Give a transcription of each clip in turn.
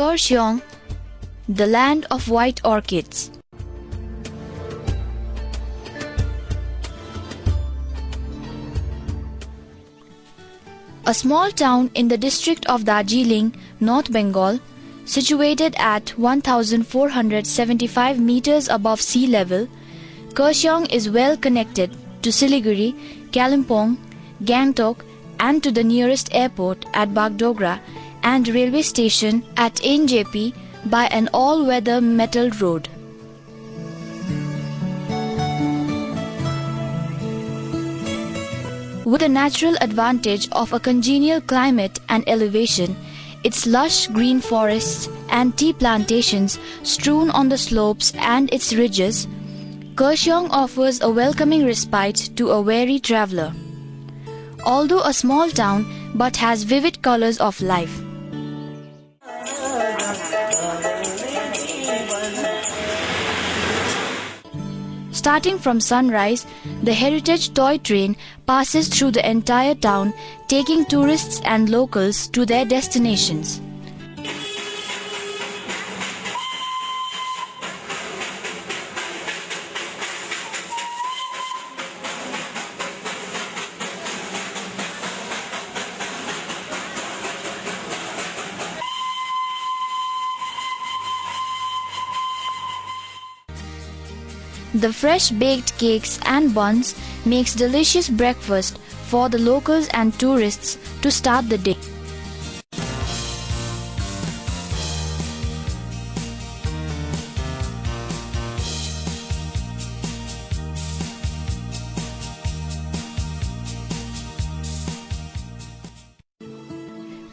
Kurseong, the land of white orchids. A small town in the district of Darjeeling, North Bengal, situated at 1,475 meters above sea level, Kurseong is well connected to Siliguri, Kalimpong, Gangtok, and to the nearest airport at Bagdogra and railway station at NJP by an all-weather metal road. With the natural advantage of a congenial climate and elevation, its lush green forests and tea plantations strewn on the slopes and its ridges, Kurseong offers a welcoming respite to a weary traveller. Although a small town, but has vivid colours of life. Starting from sunrise, the heritage toy train passes through the entire town, taking tourists and locals to their destinations. The fresh baked cakes and buns makes delicious breakfast for the locals and tourists to start the day.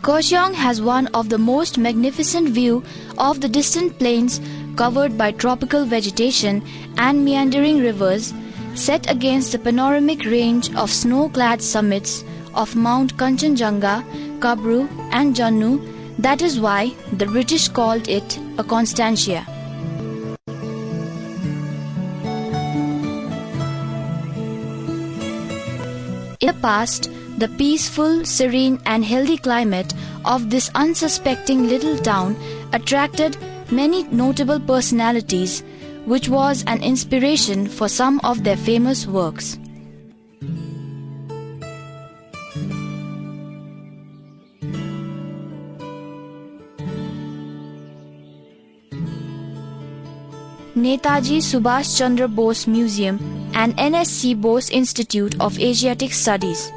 Kurseong has one of the most magnificent view of the distant plains covered by tropical vegetation and meandering rivers, set against the panoramic range of snow-clad summits of Mount Kanchenjunga, Kabru and Jannu. That is why the British called it a Constantia. In the past, the peaceful, serene and healthy climate of this unsuspecting little town attracted many notable personalities, which was an inspiration for some of their famous works. Netaji Subhash Chandra Bose Museum and NSC Bose Institute of Asiatic Studies.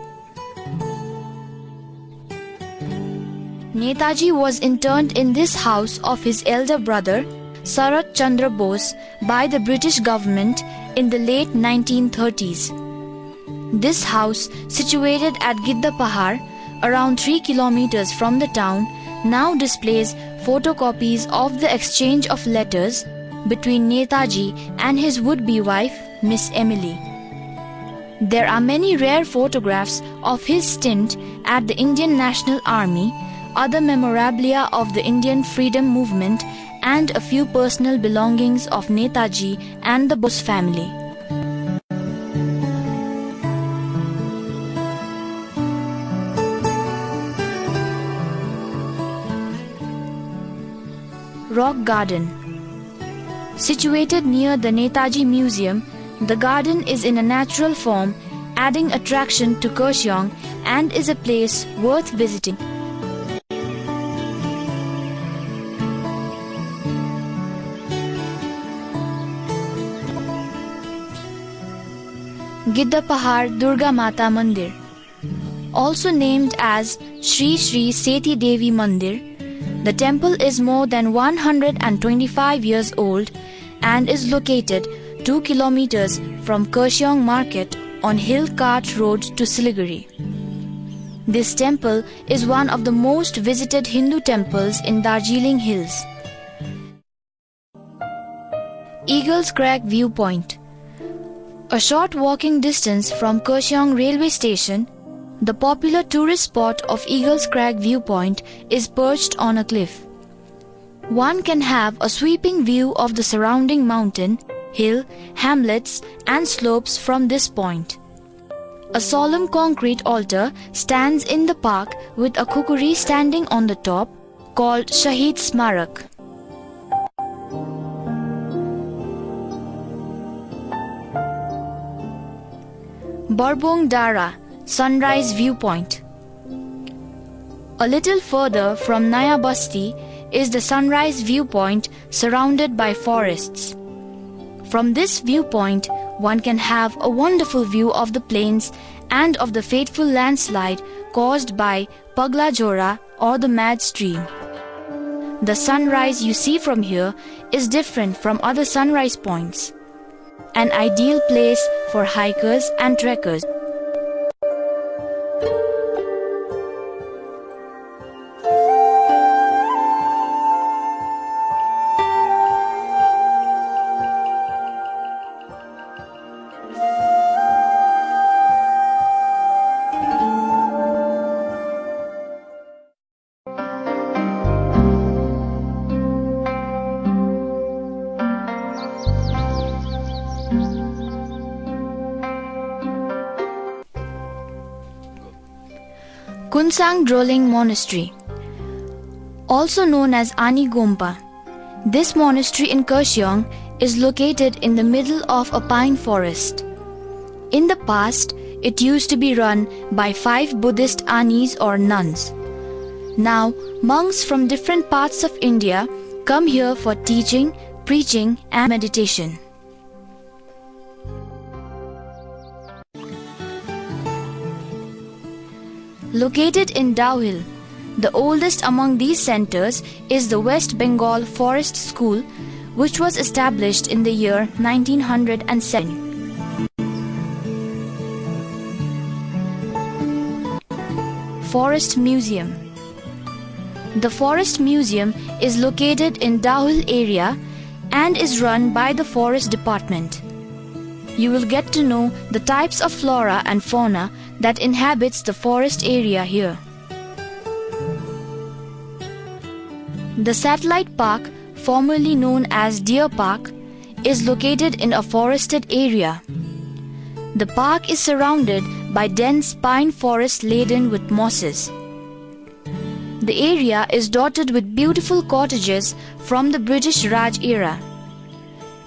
Netaji was interned in this house of his elder brother, Sarat Chandra Bose, by the British government in the late 1930s. This house, situated at Gidda Pahar, around 3 kilometers from the town, now displays photocopies of the exchange of letters between Netaji and his would-be wife, Miss Emily. There are many rare photographs of his stint at the Indian National Army, other memorabilia of the Indian freedom movement, and a few personal belongings of Netaji and the Bose family. Rock Garden. Situated near the Netaji Museum, the garden is in a natural form, adding attraction to Kurseong and is a place worth visiting. Gidda Pahar Durga Mata Mandir, also named as Shri Shri Seti Devi Mandir. The temple is more than 125 years old and is located 2 kilometers from Kurseong Market on Hill Cart Road to Siliguri. This temple is one of the most visited Hindu temples in Darjeeling Hills. Eagles Crag Viewpoint. A short walking distance from Kurseong railway station, the popular tourist spot of Eagles Crag Viewpoint is perched on a cliff. One can have a sweeping view of the surrounding mountain, hill, hamlets and slopes from this point. A solemn concrete altar stands in the park with a kukuri standing on the top, called Shahid Smarak. Barbong Dara, Sunrise Viewpoint. A little further from Naya Basti is the sunrise viewpoint surrounded by forests. From this viewpoint, one can have a wonderful view of the plains and of the fateful landslide caused by Pagla Jora or the Mad Stream. The sunrise you see from here is different from other sunrise points, an ideal place for hikers and trekkers. Kurseong Droling Monastery, also known as Ani Gompa. This monastery in Kurseong is located in the middle of a pine forest. In the past, it used to be run by 5 Buddhist Anis or nuns. Now, monks from different parts of India come here for teaching, preaching, and meditation. Located in Dauhil, the oldest among these centers is the West Bengal Forest School, which was established in the year 1907. Forest Museum. The Forest Museum is located in Dauhil area and is run by the Forest Department. You will get to know the types of flora and fauna that inhabits the forest area here. The Satellite Park, formerly known as Deer Park, is located in a forested area. The park is surrounded by dense pine forest laden with mosses. The area is dotted with beautiful cottages from the British Raj era.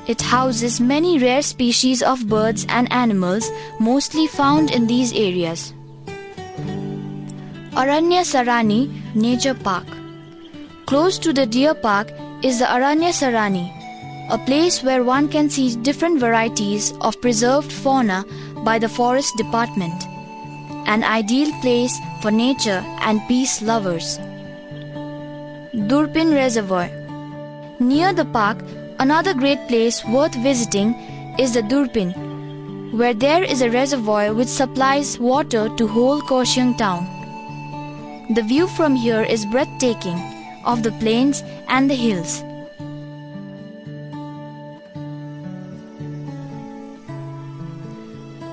It houses many rare species of birds and animals mostly found in these areas. Aranya Sarani Nature Park. Close to the Deer Park is the Aranya Sarani, a place where one can see different varieties of preserved fauna by the Forest Department, an ideal place for nature and peace lovers. Durpin Reservoir. Near the park, another great place worth visiting is the Durpin, where there is a reservoir which supplies water to whole Kurseong town. The view from here is breathtaking of the plains and the hills.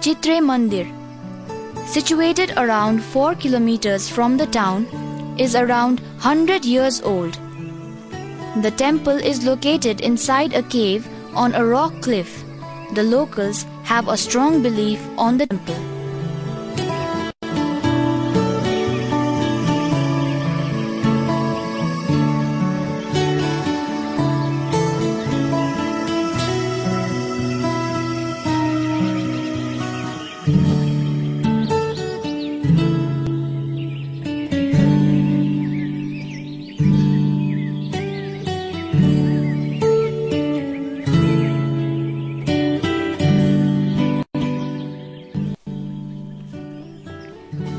Chitre Mandir, situated around 4 kilometers from the town, is around 100 years old. The temple is located inside a cave on a rock cliff. The locals have a strong belief on the temple.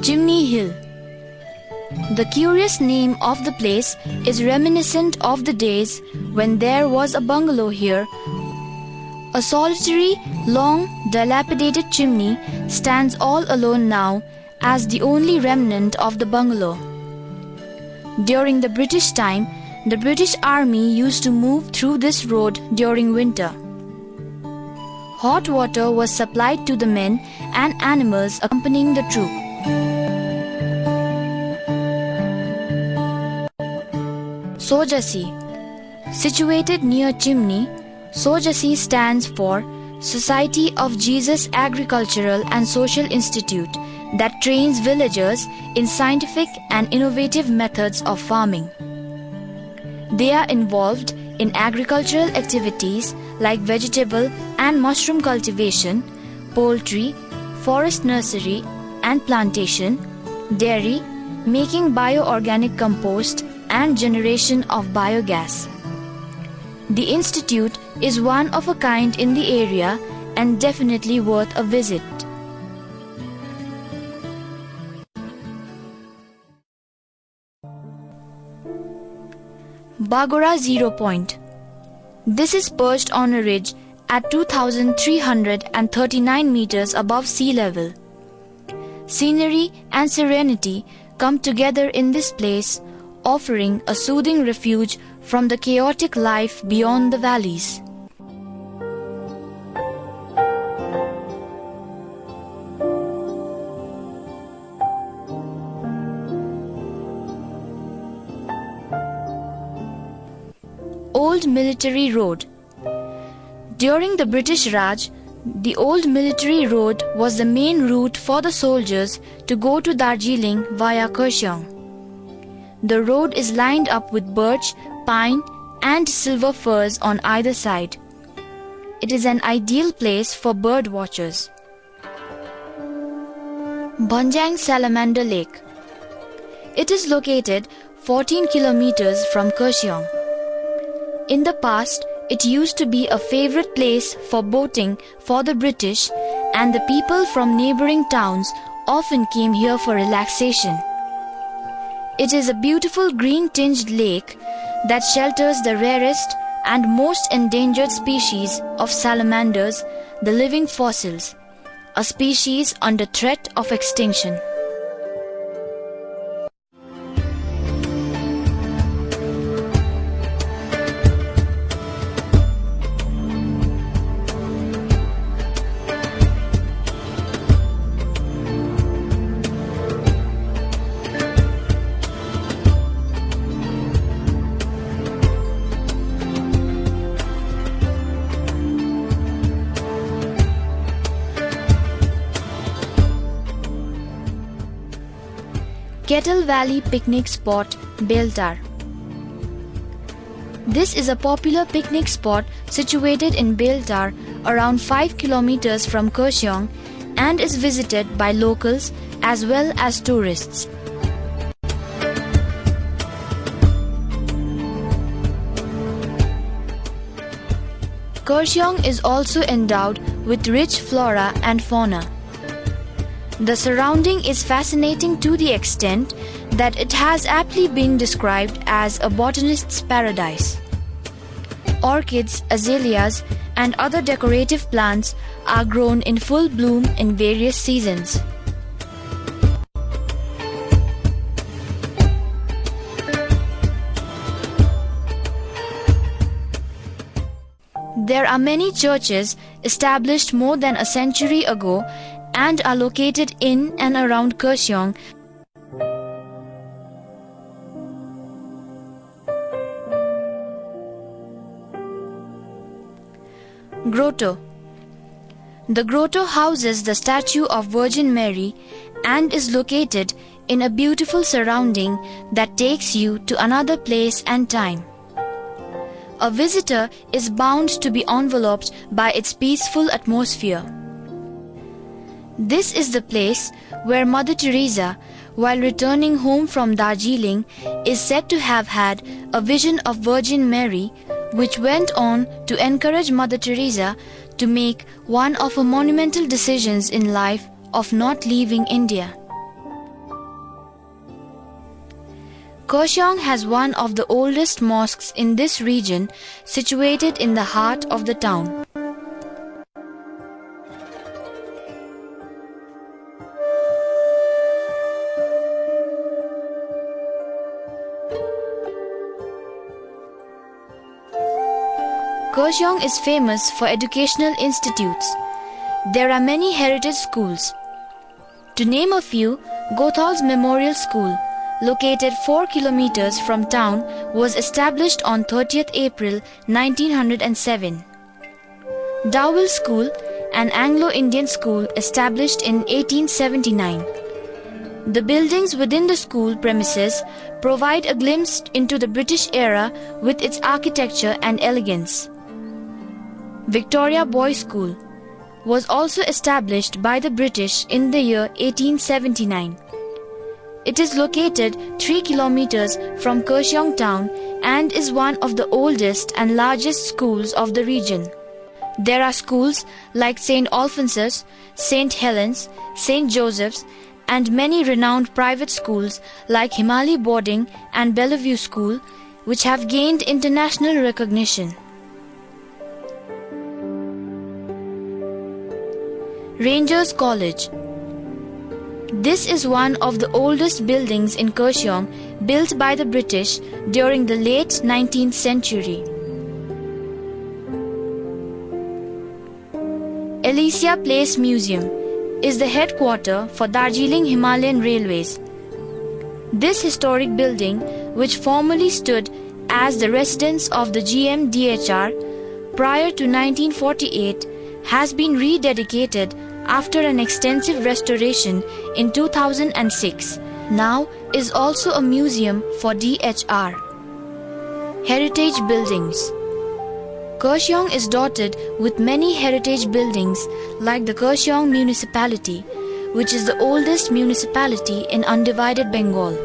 Chimney Hill. The curious name of the place is reminiscent of the days when there was a bungalow here. A solitary, long, dilapidated chimney stands all alone now as the only remnant of the bungalow. During the British time, the British Army used to move through this road during winter. Hot water was supplied to the men and animals accompanying the troop. Sojasi. Situated near Chimney, Sojasi stands for Society of Jesus Agricultural and Social Institute that trains villagers in scientific and innovative methods of farming. They are involved in agricultural activities like vegetable and mushroom cultivation, poultry, forest nursery and plantation, dairy, making bioorganic compost and generation of biogas. The institute is one of a kind in the area and definitely worth a visit. Bagora Zero Point. This is perched on a ridge at 2,339 meters above sea level. Scenery and serenity come together in this place, offering a soothing refuge from the chaotic life beyond the valleys. Old Military Road. During the British Raj, the Old Military Road was the main route for the soldiers to go to Darjeeling via Kurseong. The road is lined up with birch, pine and silver firs on either side. It is an ideal place for bird watchers. Banjang Salamander Lake. It is located 14 kilometers from Kurseong. In the past, it used to be a favorite place for boating for the British, and the people from neighboring towns often came here for relaxation. It is a beautiful green-tinged lake that shelters the rarest and most endangered species of salamanders, the living fossils, a species under threat of extinction. Kettle Valley Picnic Spot, Beltar. This is a popular picnic spot situated in Beltar, around 5 kilometers from Kurseong, and is visited by locals as well as tourists. Kurseong is also endowed with rich flora and fauna. The surrounding is fascinating to the extent that it has aptly been described as a botanist's paradise. Orchids, azaleas, and other decorative plants are grown in full bloom in various seasons. There are many churches established more than a century ago and are located in and around Kurseong. Grotto. The grotto houses the statue of Virgin Mary and is located in a beautiful surrounding that takes you to another place and time. A visitor is bound to be enveloped by its peaceful atmosphere. This is the place where Mother Teresa, while returning home from Darjeeling, is said to have had a vision of Virgin Mary, which went on to encourage Mother Teresa to make one of her monumental decisions in life of not leaving India. Kurseong has one of the oldest mosques in this region, situated in the heart of the town. Kurseong is famous for educational institutes. There are many heritage schools. To name a few, Gothal's Memorial School, located 4 kilometers from town, was established on 30th April 1907. Dowell School, an Anglo-Indian school established in 1879. The buildings within the school premises provide a glimpse into the British era with its architecture and elegance. Victoria Boys' School was also established by the British in the year 1879. It is located 3 kilometers from Kurseong town and is one of the oldest and largest schools of the region. There are schools like St. Alphonsus, St. Helens, St. Joseph's, and many renowned private schools like Himali Boarding and Bellevue School, which have gained international recognition. Rangers College. This is one of the oldest buildings in Kurseong, built by the British during the late 19th century. Elysia Place Museum is the headquarters for Darjeeling Himalayan Railways. This historic building, which formerly stood as the residence of the GMDHR prior to 1948, has been rededicated after an extensive restoration in 2006. Now is also a museum for DHR. Heritage Buildings. Kurseong is dotted with many heritage buildings like the Kurseong Municipality, which is the oldest municipality in undivided Bengal.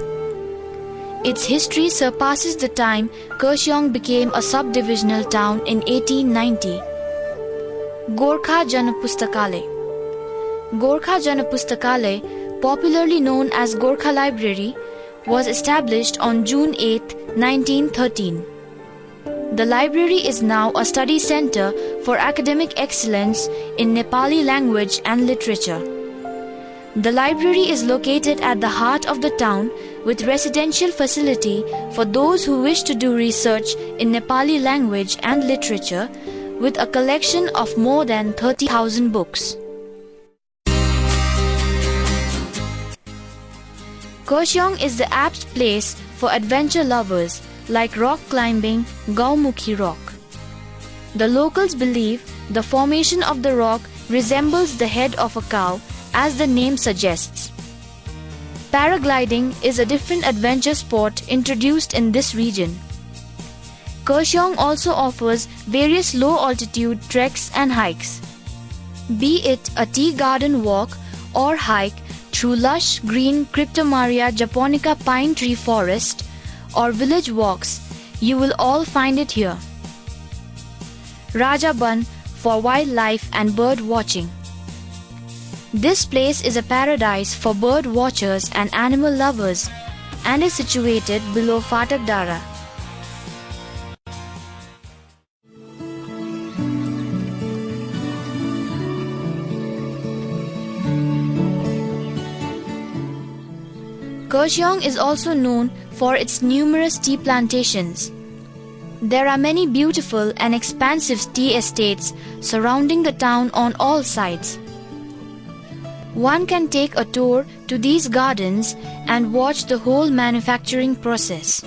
Its history surpasses the time Kurseong became a subdivisional town in 1890. Gorkha Janapustakale. Gorkha Janapustakale, popularly known as Gorkha Library, was established on June 8, 1913. The library is now a study center for academic excellence in Nepali language and literature. The library is located at the heart of the town with residential facility for those who wish to do research in Nepali language and literature, with a collection of more than 30,000 books. Kurseong is the apt place for adventure lovers like rock climbing Gaumukhi Rock. The locals believe the formation of the rock resembles the head of a cow, as the name suggests. Paragliding is a different adventure sport introduced in this region. Kurseong also offers various low-altitude treks and hikes. Be it a tea garden walk or hike through lush green Cryptomeria japonica pine tree forest or village walks, you will all find it here. Rajaban for wildlife and bird watching. This place is a paradise for bird watchers and animal lovers and is situated below Fatak Dara. Kurseong is also known for its numerous tea plantations. There are many beautiful and expansive tea estates surrounding the town on all sides. One can take a tour to these gardens and watch the whole manufacturing process.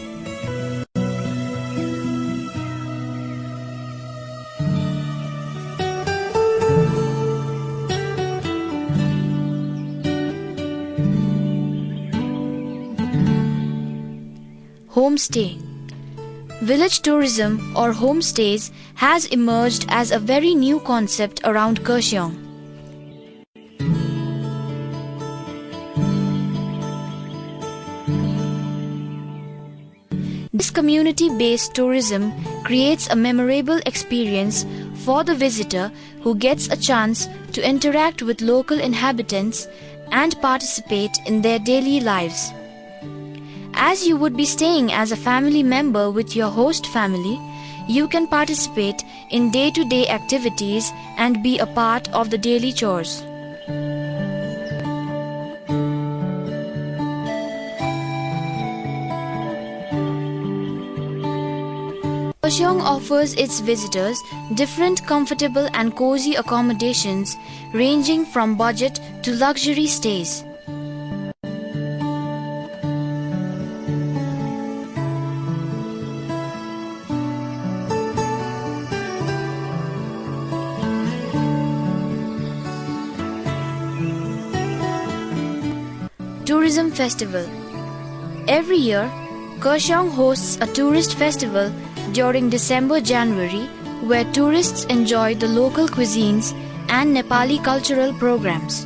Homestay. Village tourism or homestays has emerged as a very new concept around Kurseong. This community-based tourism creates a memorable experience for the visitor who gets a chance to interact with local inhabitants and participate in their daily lives. As you would be staying as a family member with your host family, you can participate in day-to-day activities and be a part of the daily chores. Kurseong offers its visitors different comfortable and cozy accommodations ranging from budget to luxury stays. Tourism Festival. Every year, Kurseong hosts a tourist festival during December-January where tourists enjoy the local cuisines and Nepali cultural programs.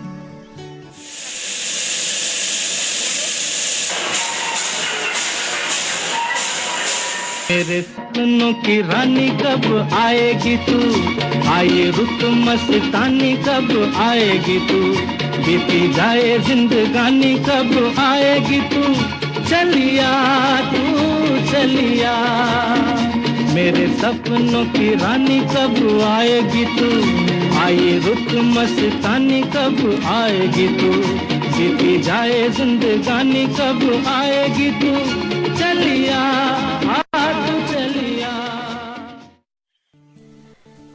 मेरे सपनों की रानी कब आएगी तू, आए रुत मस्तानी कब आएगी तू, बीती जाए जिंदगानी कब आएगी तू, चलिया तू चलिया। मेरे सपनों की रानी कब आएगी तू, आए रुत मस्तानी कब आएगी तू, बीती जाए जिंदगानी कब आएगी तू, चलिया।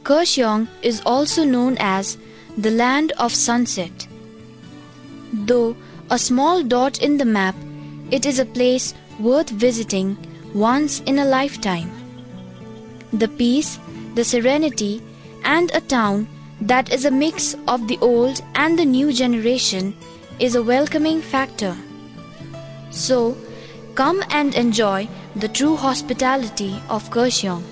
Kurseong is also known as the land of sunset. Though a small dot in the map, it is a place worth visiting once in a lifetime. The peace, the serenity, and a town that is a mix of the old and the new generation is a welcoming factor. So, come and enjoy the true hospitality of Kurseong.